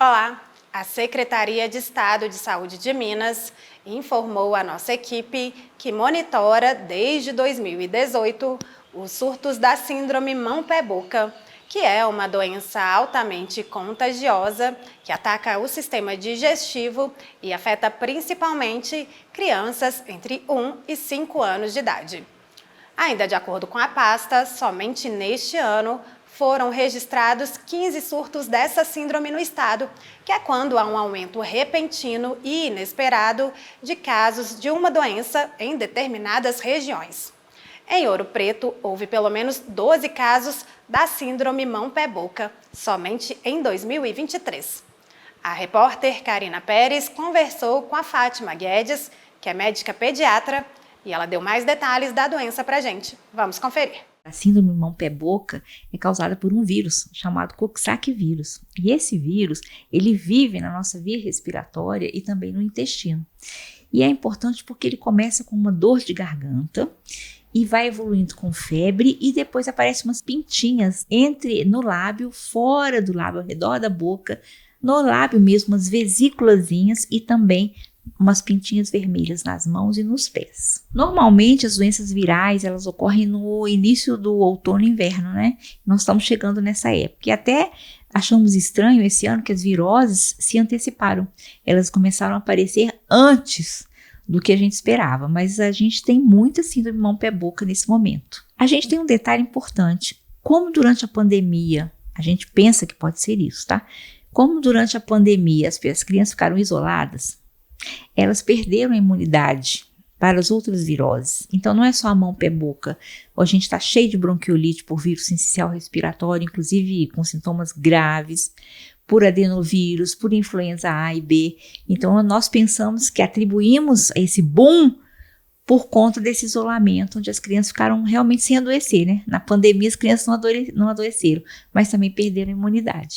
Olá! A Secretaria de Estado de Saúde de Minas informou à nossa equipe que monitora desde 2018 os surtos da síndrome mão-pé-boca, que é uma doença altamente contagiosa que ataca o sistema digestivo e afeta principalmente crianças entre 1 e 5 anos de idade. Ainda de acordo com a pasta, somente neste ano foram registrados 15 surtos dessa síndrome no estado, que é quando há um aumento repentino e inesperado de casos de uma doença em determinadas regiões. Em Ouro Preto, houve pelo menos 12 casos da síndrome mão-pé-boca, somente em 2023. A repórter Karina Pérez conversou com a Fátima Guedes, que é médica pediatra, e ela deu mais detalhes da doença pra gente. Vamos conferir. A síndrome mão-pé-boca é causada por um vírus chamado Coxsackie vírus. E esse vírus, ele vive na nossa via respiratória e também no intestino. E é importante porque ele começa com uma dor de garganta e vai evoluindo com febre e depois aparecem umas pintinhas no lábio, fora do lábio, ao redor da boca, no lábio mesmo, umas vesículazinhas e também umas pintinhas vermelhas nas mãos e nos pés. Normalmente as doenças virais elas ocorrem no início do outono e inverno, né? Nós estamos chegando nessa época e até achamos estranho esse ano que as viroses se anteciparam. Elas começaram a aparecer antes do que a gente esperava, mas a gente tem muita síndrome mão-pé-boca nesse momento. A gente tem um detalhe importante, como durante a pandemia, a gente pensa que pode ser isso, tá? Como durante a pandemia as crianças ficaram isoladas, elas perderam a imunidade para as outras viroses. Então não é só a mão, pé, boca. A gente está cheio de bronquiolite por vírus sincicial respiratório, inclusive com sintomas graves, por adenovírus, por influenza A e B. Então nós pensamos que atribuímos esse boom por conta desse isolamento, onde as crianças ficaram realmente sem adoecer, né? Na pandemia as crianças não adoeceram, mas também perderam a imunidade.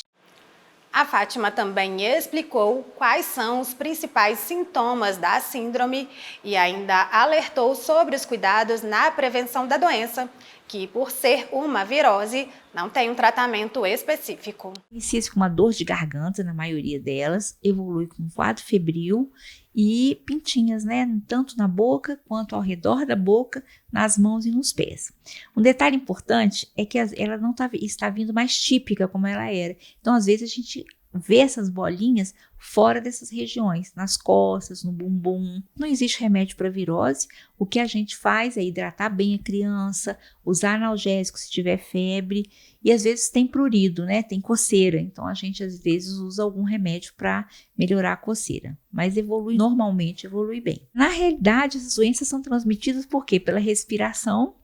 A Fátima também explicou quais são os principais sintomas da síndrome e ainda alertou sobre os cuidados na prevenção da doença, que por ser uma virose, não tem um tratamento específico. Inicia-se com uma dor de garganta, na maioria delas, evolui com quadro febril e pintinhas, né? Tanto na boca quanto ao redor da boca, nas mãos e nos pés. Um detalhe importante é que ela não está vindo mais típica como ela era. Então, às vezes, a gente vê essas bolinhas fora dessas regiões, nas costas, no bumbum. Não existe remédio para virose. O que a gente faz é hidratar bem a criança, usar analgésico se tiver febre e às vezes tem prurido, né? Tem coceira. Então a gente às vezes usa algum remédio para melhorar a coceira. Mas normalmente evolui bem. Na realidade, essas doenças são transmitidas por quê? Pela respiração,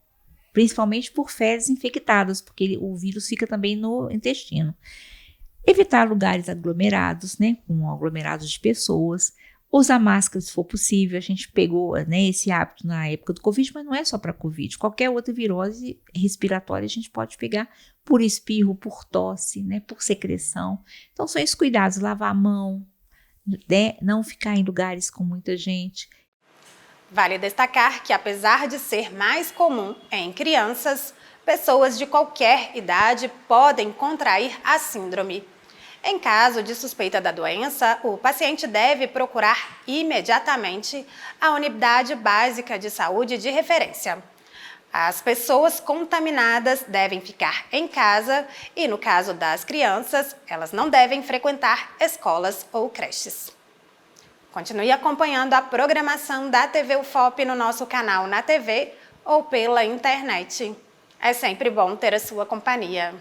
principalmente por fezes infectadas, porque o vírus fica também no intestino. Evitar lugares aglomerados, né, com aglomerados de pessoas, usar máscara se for possível. A gente pegou, né, esse hábito na época do Covid, mas não é só para Covid. Qualquer outra virose respiratória a gente pode pegar por espirro, por tosse, né, por secreção. Então são esses cuidados, lavar a mão, né, não ficar em lugares com muita gente. Vale destacar que apesar de ser mais comum em crianças, pessoas de qualquer idade podem contrair a síndrome. Em caso de suspeita da doença, o paciente deve procurar imediatamente a unidade básica de saúde de referência. As pessoas contaminadas devem ficar em casa e, no caso das crianças, elas não devem frequentar escolas ou creches. Continue acompanhando a programação da TV UFOP no nosso canal na TV ou pela internet. É sempre bom ter a sua companhia.